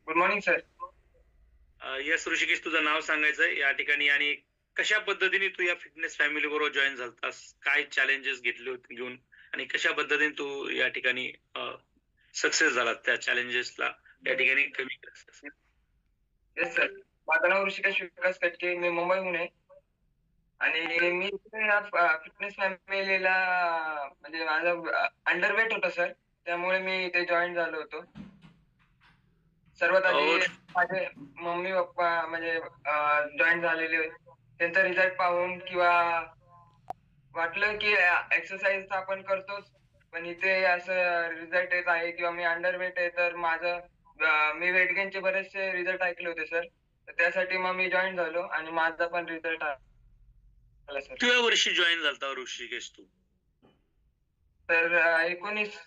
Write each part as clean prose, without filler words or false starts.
Good morning sir. Yes Rishikesh, तुझं नाव सांगायचं या ठिकाणी आणि कशा पद्धतीने तू या फिटनेस फॅमिली बरोबर जॉईन झालतास, काय चॅलेंजेस घेतले होते घेऊन आणि कशा पद्धतीने तू या ठिकाणी सक्सेस झाला त्या चॅलेंजेसला या ठिकाणी कमी करण्यास? Yes sir. माझं नाव ऋषिकेश विकास कटके. मी मुंबईहून आहे आणि मी फिटनेस फॅमिलीला म्हणजे माझं अंडरवेट होतं सर. त्यामुळे मी इथे जॉइन झालो होतो. सर्वात आधी और माझे मम्मी-पप्पा म्हणजे जॉइन झालेले. त्यांचा रिझल्ट पाहून किंवा वाटलं की एक्सरसाइज तर आपण करतोच, पण इथे असं रिझल्ट येत आहे किंवा मी अंडरवेट आहे तर मी वेट गेनचे बरेचसे रिझल्ट ऐकले होते सर. तर त्यासाठी मग मी जॉइन झालो आणि माझा पण रिझल्ट आला सर. कितव्या वर्षी जॉईन झालता ऋषिकेश तू? तर 19.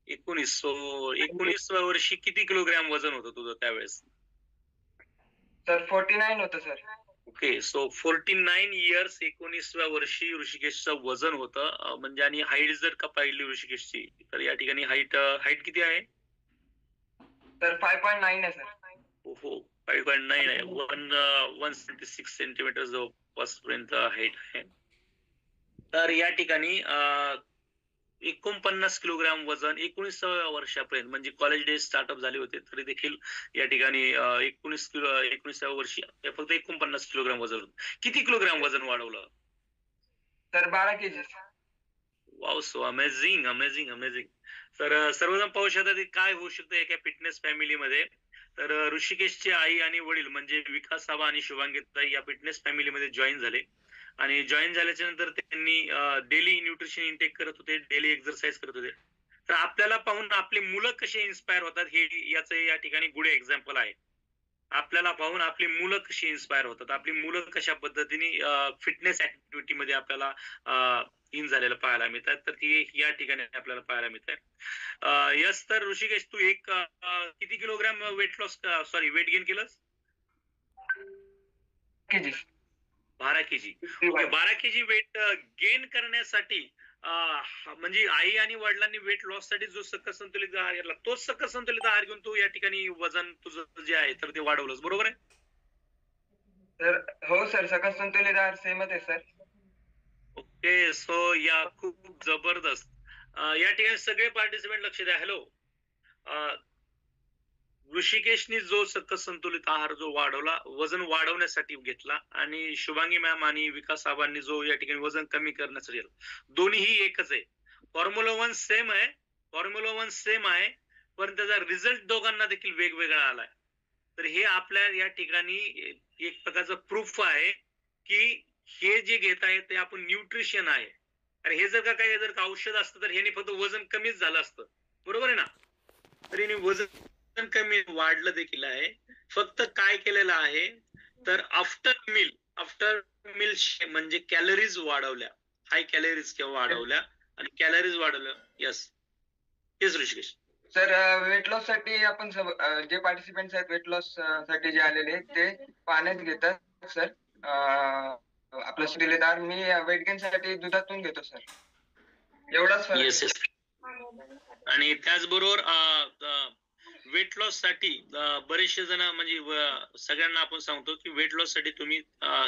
19. सो 19व्या वर्षी किती किलोग्रॅम वजन होतं तुझं त्यावेळेस? सर 49 होतं सर. ओके. सो 49 इयर्स 19व्या वर्षी ऋषिकेशचं वजन होतं. म्हणजे आणि हाईट जर का पाहिली ऋषिकेशची तर या ठिकाणी हाईट किती आहे? तर 5.9 आहे सर. हो, 5.9 आहे. 176 सेंटीमीटर जवळपास पर्यंत हाईट आहे. तर या ठिकाणी 49 किलोग्राम वजन 19व्या वर्षापर्यंत म्हणजे कॉलेज डेज स्टार्टअप झाले होते तरी देखील या ठिकाणी 19व्या वर्षी फक्त 49 किलोग्राम वजन होतं. किती किलोग्राम वजन वाढवलं? तर 12 KG. Wow, so amazing amazing amazing. तर सर्वजण पाहू शकतात की काय होऊ शकतं एका फिटनेस फॅमिलीमध्ये. तर ऋषिकेशचे आई आणि वडील म्हणजे विकास आबा आणि शुभांगीताई या फिटनेस फॅमिलीमध्ये जॉईन झाले आणि जॉईन झाल्याच्या नंतर त्यांनी डेली न्यूट्रिशन इंटेक करत होते, डेली एक्सरसाइज करत होते. तर आपल्याला पाहून आपली मुलं कशी इन्स्पायर होतात हे याचं या ठिकाणी गुड एक्झाम्पल आहे. आपल्याला पाहून आपली मुलं कशी इन्स्पायर होतात, आपली मुलं कशा पद्धतीने फिटनेस ऍक्टिव्हिटी मध्ये आपल्याला इन झालेलं पाहायला मिळतात, तर ती या ठिकाणी आपल्याला पाहायला मिळत आहे. यस, तर ऋषिकेश तू किती kilogram weight loss sorry weight gain केलंस? KG. 12 KG. Okay, 12 KG weight gain करण्यासाठी म्हणजे आई आणि वडिलांनी वेट लॉस साठी जो सकस संतुलित आहार घेतला तोच सकस संतुलित आहार घेऊन तू या ठिकाणी वजन तुझं जे आहे तर ते वाढवलंस, बरोबर आहे? तर हो सर, सकस संतुलित आहार सेमच आहे सर. ओके. सो या खूप जबरदस्त. या ठिकाणी सगळे पार्टिसिपेंट लक्ष द्या. हॅलो, ऋषिकेशनी जो सकस संतुलित आहार जो वाढवला, वजन वाढवण्यासाठी घेतला आणि शुभांगी मॅम आणि विकास साहेबांनी जो या ठिकाणी वजन कमी करण्यासाठी घेतला, दोन्हीही एकच आहे. फॉर्म्युला 1 सेम आहे, फॉर्म्युला 1 सेम आहे, पण त्याचा रिझल्ट दोघांना देखील वेगवेगळा आलाय. तर हे आपल्या या ठिकाणी एक प्रकारचं प्रूफ आहे की हे जे घेत आहे ते आपण न्यूट्रिशन आहे. आणि हे जर का औषध असतं तर ह्याने फक्त वजन कमीच झालं असतं, बरोबर आहे ना? तर याने वजन कमी वाढलं देखील आहे. फक्त काय केलेलं आहे तर आफ्टर मिल म्हणजे कॅलरीज वाढवल्या, हाय कॅलरीज किंवा वाढवल्या आणि कॅलरीज वाढवल्या. Yes yes Rishikesh. Sir weight loss साठी आपण जे पार्टिसिपेंट्स आहेत वेट लॉस साठी जे आलेले ते पाण्यात घेतात सर. आपलं शिलेदार मी वेट गेन साठी दुधातून घेतो सर. एवढाच फरक येस आहे. येस. आणि त्याचबरोबर वेट लॉस साठी बरेचसे जण म्हणजे सगळ्यांना आपण सांगतो की वेट लॉस साठी तुम्ही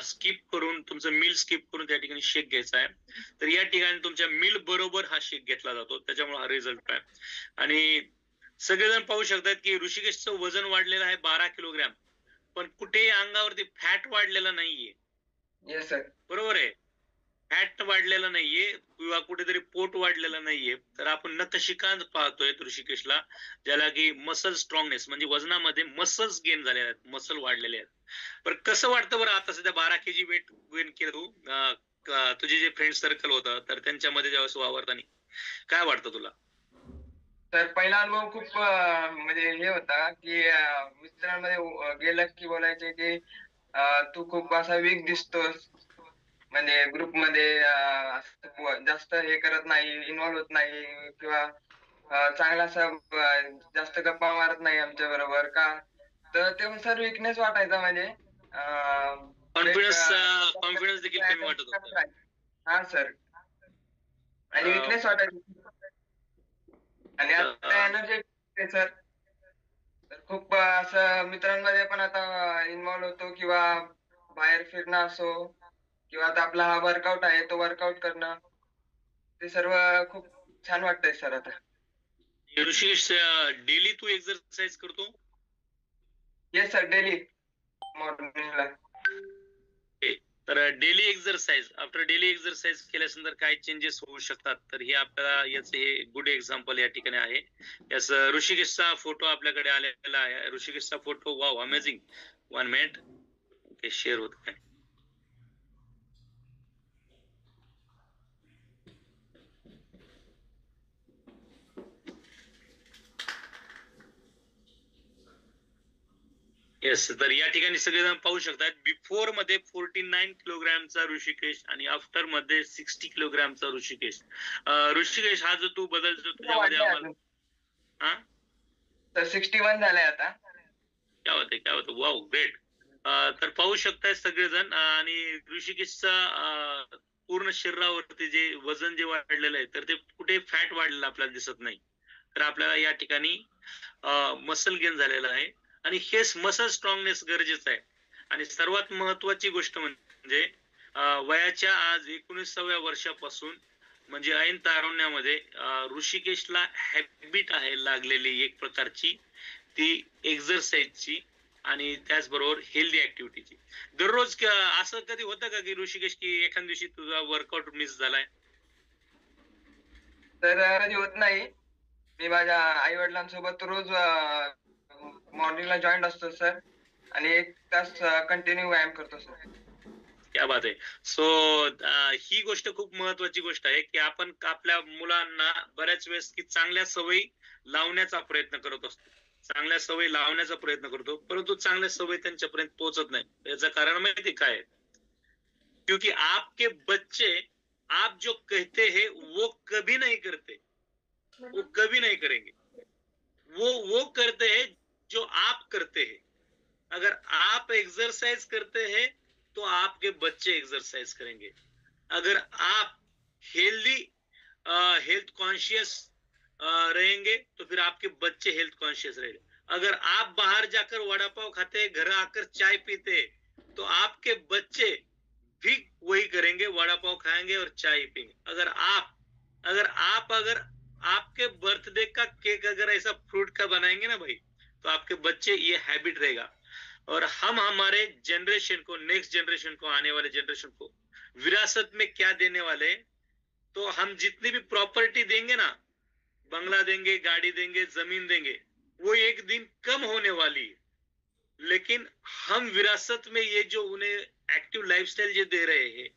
स्किप करून तुमचं मील स्किप करून त्या ठिकाणी शेक घ्यायचा आहे. तर या ठिकाणी तुमच्या मील बरोबर हा शेक घेतला जातो, त्याच्यामुळे हा रिझल्ट आहे. आणि सगळेजण पाहू शकतात की ऋषिकेशचं वजन वाढलेलं आहे 12 किलोग्रॅम, पण कुठेही अंगावरती फॅट वाढलेला नाहीये, येस सर. बरोबर आहे? फॅट वाढलेलं नाहीये किंवा कुठेतरी पोट वाढलेलं नाहीये. तर आपण नखशिखांत पाहतोय ऋषिकेशला, ज्याला की मसल स्ट्रॉंगनेस म्हणजे वजनामध्ये मसल्स गेन झालेले आहेत, मसल वाढलेले आहेत. पण कसं वाटतं बरं आता सध्या 12 केजी वेट गेन केलं तू, तुझे जे फ्रेंड सर्कल होतं तर त्यांच्यामध्ये ज्यावेळेस वावरताना काय वाटतं तुला? तर पहिला अनुभव खूप म्हणजे हे होता की मित्रांमध्ये गेलं की बोलायचे की तू खूप असा वीक दिसतोस. म्हणजे ग्रुपमध्ये जास्त हे करत नाही, इन्व्हॉल्व होत नाही किंवा चांगला असा जास्त गप्पा मारत नाही आमच्या बरोबर का. तर तेव्हा सर विकनेस वाटायचा म्हणजे कॉन्फिडन्स देखील कमी वाटत होता. हा सर. आणि विकनेस वाटायची आणि आता एनर्जी सर. तर खूप असं मित्रांमध्ये पण आता इन्व्हॉल्व होतो किंवा बाहेर फिरणं असो किंवा आता आपला हा वर्कआउट आहे तो वर्कआउट करणं, ते सर्व खूप छान वाटतंय सर आता. ऋषिकेश, डेली तू एक्सरसाइज करतो? येस सर, डेली मॉर्निंगला. तर daily exercise, after daily exercise केल्यानंतर काय चेंजेस होऊ शकतात, तर हे आपल्याला याचं हे गुड एक्झाम्पल या ठिकाणी आहे. यास ऋषिकेशचा फोटो आपल्याकडे आलेला आहे. ऋषिकेशचा photo, wow, amazing. 1 minute, okay, share होत आहे. येस, तर या ठिकाणी सगळेजण पाहू शकतात. बिफोर मध्ये 49 किलोग्रामचा ऋषिकेश आणि आफ्टर मध्ये 60 किलोग्रामचा ऋषिकेश. ऋषिकेश, हा जो तू बदल जो तुझ्यामध्ये वाढलंय आम्हाला, अजून. हा, तर 61 झालंय आता. काय होते, काय होतं, वाव, ग्रेट. तर पाहू शकताय सगळेजण. आणि ऋषिकेशचा पूर्ण शरीरावरती जे वजन जे वाढलेलं आहे, तर ते कुठे फॅट वाढलेलं आपल्याला दिसत नाही. तर आपल्याला या ठिकाणी मसल गेन झालेलं आहे. आणि हेच मसल स्ट्रॉंगनेस गरजेचं आहे. आणि सर्वात महत्वाची गोष्ट म्हणजे वयाच्या आज 19व्या वर्षापासून म्हणजे ऐन तारुण्यामध्ये ऋषिकेशला हॅबिट आहे लागलेली एक प्रकारची, ती एक्सरसाइजची आणि त्याचबरोबर हेल्दी ऍक्टिव्हिटीची. दररोज असं कधी होतं का की ऋषिकेश की एखाद्या दिवशी तुझा वर्कआउट मिस झालाय? तर कधी होत नाही. मी माझ्या आई वडिलांसोबत रोज मॉर्निंगला जॉईंट असतो सर आणि 1 तास कंटिन्यू व्यायाम करतो सर. क्या बात आहे. सो ही गोष्ट खूप महत्वाची गोष्ट आहे की आपण आपल्या मुलांना बऱ्याच वेळेस की चांगल्या सवयी लावण्याचा प्रयत्न करत असतो, चांगल्या सवयी लावण्याचा प्रयत्न करतो, परंतु चांगल्या सवयी त्यांच्यापर्यंत पोहोचत नाही. याचं कारण माहिती काय आहे? क्योंकि आपके बच्चे आप जो कहते हैं वो कभी नहीं करते, वो कभी नहीं करेंगे. वो करते हैं जो आप करते हैं. अगर आप एक्सरसाइज करते हैं तो आपके बच्चे एक्सरसाइज करेंगे. अगर आप हेल्दी हेल्थ कॉन्शियस रहेंगे तो फिर आपके बच्चे हेल्थ कॉन्शियस रहेंगे. अगर आप बाहर जाकर वड़ा पाव खाते, घर आकर चाय पीते, तो आपके बच्चे भी वही करेंगे, वड़ा पाव खाएंगे और चाय पीएंगे. अगर आपके बर्थडे का केक अगर ऐसा फ्रूट का बनाएंगे ना भाई, तो आपके बच्चे ये हैबिट रहेगा. और हम हमारे जनरेशन को, नेक्स्ट जनरेशन को, आने वाले जनरेशन को विरासत में क्या देने वाले, तो हम जितनी भी प्रॉपर्टी देंगे ना, बंगला देंगे, गाड़ी देंगे, जमीन देंगे, वो एक दिन कम होने वाली है. लेकिन हम विरासत में ये जो उन्हें एक्टिव लाइफस्टाइल जो दे रहे हैं,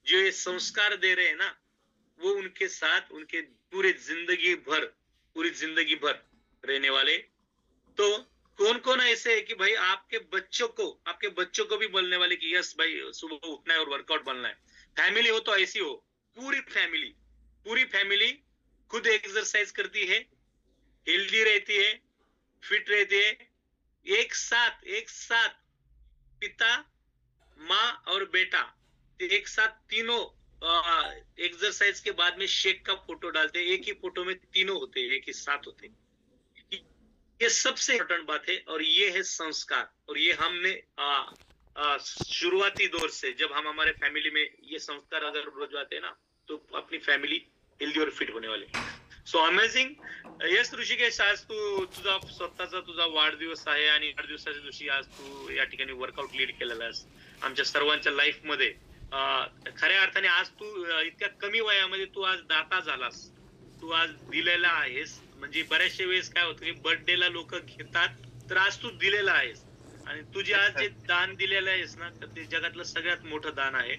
जो ये संस्कार दे रहे हैं ना, वो उनके साथ उनके पूरी जिंदगी भर रहने वाले. तो कौन कौन ऐसे है कि भाई आपके बच्चों को भी बोलने वाले कि यस भाई सुबह उठना है और वर्कआउट बनना है. फैमिली हो तो ऐसी हो, पूरी फैमिली खुद एक्सरसाइज करती है, हेल्दी रहती है, फिट रहती है. एक साथ पिता, माँ और बेटा एक साथ तीनों एक्सरसाइज के बाद में शेक का फोटो डालते हैं. एक ही फोटो में तीनों होते हैं, एक ही साथ होते हैं. ये सबसे इम्पोर्टेंट बात है. और ये है संस्कार. और ये हमने शुरुआती दौर से, जब हम हमारे फैमिली में ये संस्कार अगर रोजवाते हैं ना, तो अपनी फैमिली हेल्दी और फिट होने वाले. So amazing. यस ऋषिकेश, आज तू तुझा वाढदिवस आहे आणि वाढदिवसाच्या दिवशी आज तू या ठिकाणी वर्कआउट लीड केलेला आहेस आमच्या सर्वांच्या लाईफ मध्ये. खऱ्या अर्थाने आज तू इतक्या कमी वयामध्ये तू आज दाता झालास, तू आज दिलेला आहेस. म्हणजे बऱ्याचशा वेळेस काय होतं की बर्थडेला लोक घेतात, तर आज तू दिलेला आहेस. आणि तू जे आज जे दान दिलेलं आहेस ना, तर ते जगातलं सगळ्यात मोठं दान आहे.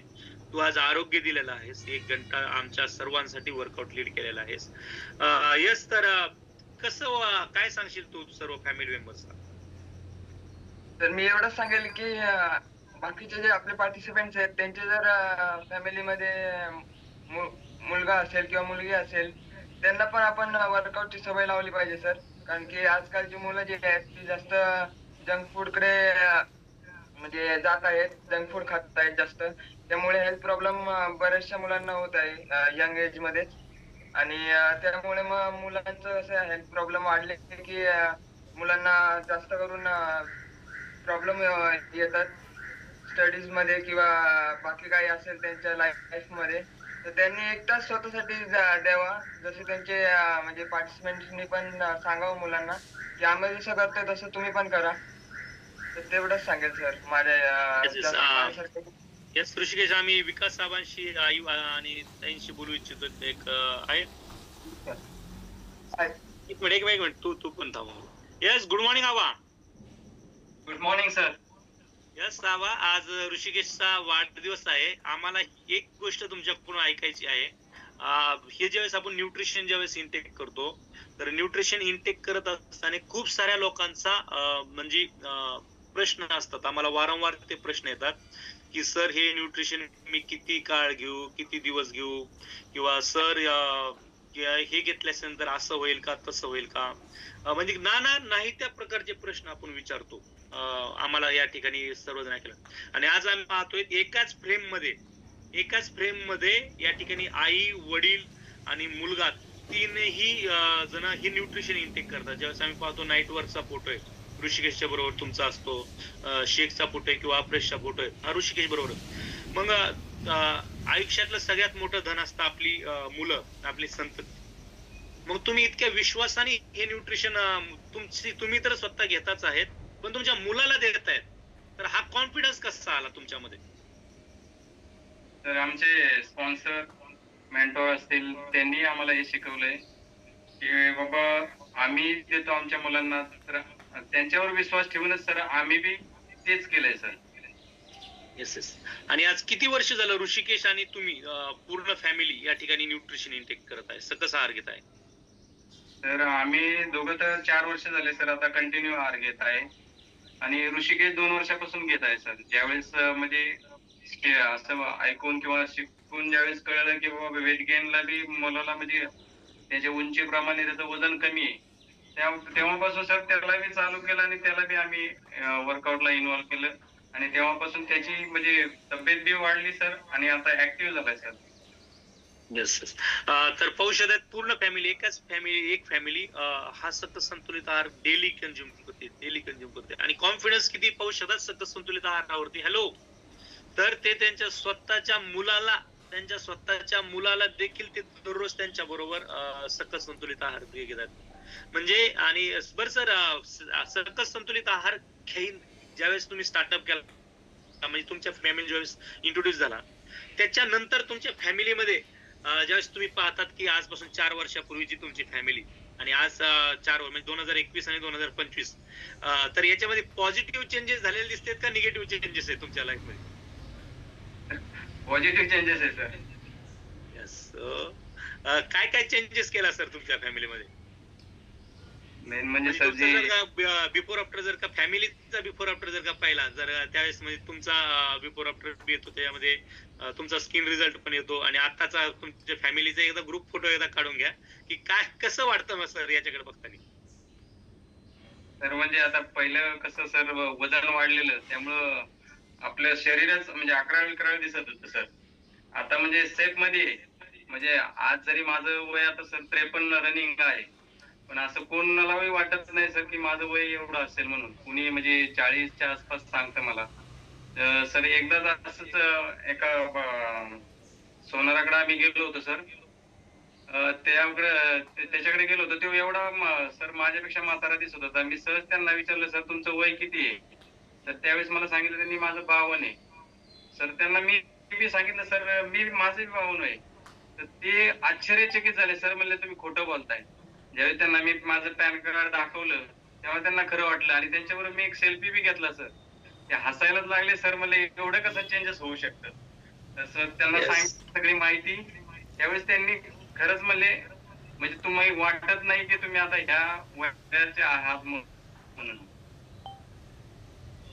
तू आज आरोग्य दिलेलं आहेस, 1 घंटा आमच्या सर्वांसाठी वर्कआउट लीड केलेला आहेस. यस, तर कसं काय सांगशील तू सर्व फॅमिली मेंबर्सला? तर मी एवढंच सांगेल की बाकीचे जे आपले पार्टिसिपेंट्स आहेत त्यांचे जर फॅमिलीमध्ये मुलगा असेल किंवा मुलगी असेल, त्यांना पण आपण वर्कआउटची सवय लावली पाहिजे सर. कारण की आजकालची मुलं जी आहेत ती जास्त जंक फूडकडे म्हणजे जात आहेत, जंक फूड खात आहेत जास्त. त्यामुळे हेल्थ प्रॉब्लेम बऱ्याचशा मुलांना होत आहे यंग एजमध्येच. आणि त्यामुळे मग मुलांचं असं हेल्थ प्रॉब्लेम वाढले की मुलांना जास्त करून प्रॉब्लेम येतात स्टडीज मध्ये किंवा बाकी काही असेल त्यांच्या लाईफ मध्ये, तर त्यांनी एक तास स्वतःसाठी द्यावा. जसे त्यांचे म्हणजे पार्टिसिपेंट्सनी पण सांगावं मुलांना की आम्ही जसं करतोय तसं तुम्ही पण करा. तर तेवढंच सांगेल सर माझ्या Yes, yes. जास्त माझ्यासारखं. येस ऋषिकेश, आम्ही विकास साहेबांशी आणि ताईंशी बोलू इच्छितो. एक आहे एक मिनिट तू तू पण थांब. Yes, good morning Aba. Good morning sir. Yes Aba, आज ऋषिकेशचा वाढदिवस आहे. आम्हाला एक गोष्ट तुमच्याकडून ऐकायची आहे. हे ज्यावेळेस आपण न्यूट्रिशन ज्यावेळेस इनटेक करतो, तर न्यूट्रिशन इनटेक करत असताना खूप साऱ्या लोकांचा म्हणजे प्रश्न असतात. आम्हाला वारंवार ते प्रश्न येतात की सर हे न्यूट्रिशन मी किती काळ घेऊ, किती दिवस घेऊ, किंवा सर हे घेतल्यानंतर असं होईल का, तसं होईल का, म्हणजे नाना नाही त्या प्रकारचे प्रश्न आपण विचारतो. आम्हाला या ठिकाणी सर्वजण ऐकलं. आणि आज आम्ही पाहतोय एकाच फ्रेम मध्ये या ठिकाणी आई, वडील आणि मुलगा तीनही जण हे न्यूट्रिशन इनटेक करतात. ज्यावेळेस आम्ही पाहतो नाईट वर्कचा फोटो आहे ऋषिकेशच्या बरोबर तुमचा असतो, शेखचा फोटो आहे किंवा अप्रेशचा फोटो आहे हा ऋषिकेश बरोबर. मग आयुष्यातलं सगळ्यात मोठं धन असतं आपली मुलं, आपली संतती. मग तुम्ही इतक्या विश्वासाने हे न्यूट्रिशन तुम्ही तर स्वतः घेताच आहेत, पण तुमच्या मुलाला देतायत, तर हा कॉन्फिडन्स कसा आला तुमच्यामध्ये? तर आमचे स्पॉन्सर मेंटॉर असतील त्यांनी आम्हाला हे शिकवलंय की बाबा आम्ही देतो आमच्या मुलांना, तर त्यांच्यावर विश्वास ठेवूनच सर आम्ही बी तेच केलंय सर. Yes yes. आणि आज किती वर्ष झालं ऋषिकेश आणि तुम्ही पूर्ण फॅमिली या ठिकाणी न्यूट्रिशन इनटेक करत आहे, सकस आहार घेत आहे? तर आम्ही दोघं तर 4 वर्ष झाले सर आता कंटिन्यू आहार घेत आहे. आणि ऋषिकेश 2 वर्षापासून घेत आहे सर. ज्यावेळेस म्हणजे असं ऐकून किंवा शिकून ज्यावेळेस कळलं की बाबा वेट गेनला बी मुलाला म्हणजे त्याच्या उंचीप्रमाणे त्याचं वजन कमी आहे, तेव्हापासून सर त्याला बी चालू केलं आणि त्याला बी आम्ही वर्कआउटला इन्व्हॉल्व केलं. आणि तेव्हापासून त्याची म्हणजे तब्येत बी वाढली सर आणि आता ऍक्टिव्ह झालाय सर. Yes yes. तर पाहू शकतात पूर्ण फॅमिली, एक फॅमिली हा सकस संतुलित आहार डेली कंझ्युम करते आणि कॉन्फिडन्स किती पाहू शकतात सकस संतुलित आहारावरती. हॅलो, तर ते त्यांच्या स्वतःच्या मुलाला देखील ते दररोज त्यांच्या बरोबर सकस संतुलित आहार घेतात. म्हणजे आणि बरं सर, सकस संतुलित आहार घेईन ज्यावेळेस तुम्ही स्टार्टअप केला, म्हणजे तुमच्या फॅमिली ज्यावेळेस इंट्रोड्यूस झाला, त्याच्यानंतर तुमच्या फॅमिलीमध्ये ज्यावेळेस तुम्ही पाहतात की आजपासून 4 वर्षापूर्वीची तुमची फॅमिली आणि आज 4 म्हणजे 2021 आणि 2025, तर याच्यामध्ये पॉझिटिव्ह चेंजेस झालेले दिसतात का निगेटिव्ह चेंजेस आहेत तुमच्या लाईफ मध्ये? पॉझिटिव्ह चेंजेस आहे सर. येस. काय काय चेंजेस केला सर तुमच्या फॅमिलीमध्ये? मेन म्हणजे सर जे बिफोर आफ्टर जर का फॅमिलीचा बिफोर आफ्टर जर का पाहिला, जर त्यावेळेस म्हणजे तुमचा बिफोर आफ्टर येतो, त्यामध्ये तुमचा स्किन रिझल्ट पण येतो, आणि आताचा तुमच्या फॅमिलीचा एकदा ग्रुप फोटो एकदा काढून घ्या की काय कसं वाटतं मग सर याच्याकडे बघताना? तर म्हणजे आता पहिलं कसं सर वजन वाढलेलं त्यामुळं आपलं शरीरच म्हणजे 11 दिसत होतं सर. आता म्हणजे सेफ मध्ये आहे. म्हणजे आज जरी माझं वय आता सर 53 रनिंग आहे, पण असं कोणालाही वाटत नाही सर की माझं वय एवढं असेल म्हणून. कुणी म्हणजे 40च्या आसपास सांगतं मला. सर एकदा असंच एका सोनाराकडे आम्ही गेलो होतो सर. त्याच्याकडे गेलो होतो. तो एवढा सर माझ्यापेक्षा म्हातारा दिसत होता. मी सहज त्यांना विचारलं, सर तुमचं वय किती आहे? तर त्यावेळेस मला सांगितलं त्यांनी माझं 52 आहे. सर त्यांना मी सांगितलं सर माझं 52 आहे. तर ते आश्चर्यचकित झाले. सर म्हणले तुम्ही खोटं बोलताय. ज्यावेळी त्यांना मी माझं पॅन कार्ड दाखवलं तेव्हा त्यांना खरं वाटलं आणि त्यांच्याबरोबर मी एक सेल्फी बी घेतला सर. ते हसायलाच लागले. सर म्हणले एवढं कसं चेंजेस होऊ शकतं? तर सर त्यांना सांगितलं सगळी माहिती. त्यावेळेस त्यांनी खरंच म्हणले म्हणजे तुम्ही वाटत नाही की तुम्ही आता ह्या वयाचे आहात म्हणून.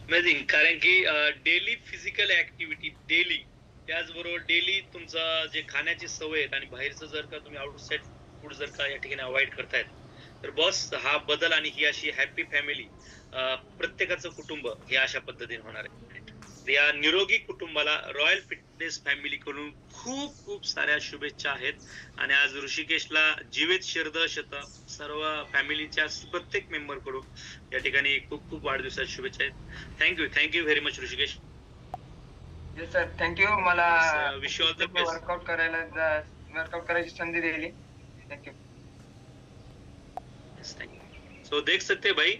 अमेझिंग. कारण की डेली फिजिकल ऍक्टिव्हिटी डेली, त्याचबरोबर डेली तुमचं जे खाण्याची सवय आहेत आणि बाहेरचं जर का तुम्ही आउटसाइड फूड जर का या ठिकाणी अवॉइड करतायत, तर बस हा बदल आणि ही अशी हॅपी फॅमिली, प्रत्येकाचं कुटुंब हे अशा पद्धतीने होणार आहे. या निरोगी कुटुंबाला रॉयल फिटनेस फॅमिली कडून खूप खूप साऱ्या शुभेच्छा आहेत. आणि आज ऋषिकेशला जीवित शत सर्व फॅमिलीच्या प्रत्येक मेंबर कडून या ठिकाणी खूप खूप वाढदिवसाच्या शुभेच्छा आहेत. Thank you very much Rishikesh. Yes sir, thank you. मला wish you all the best. Workout करायची संधी दिली. थँक्यू. सो देख सकते हैं भाई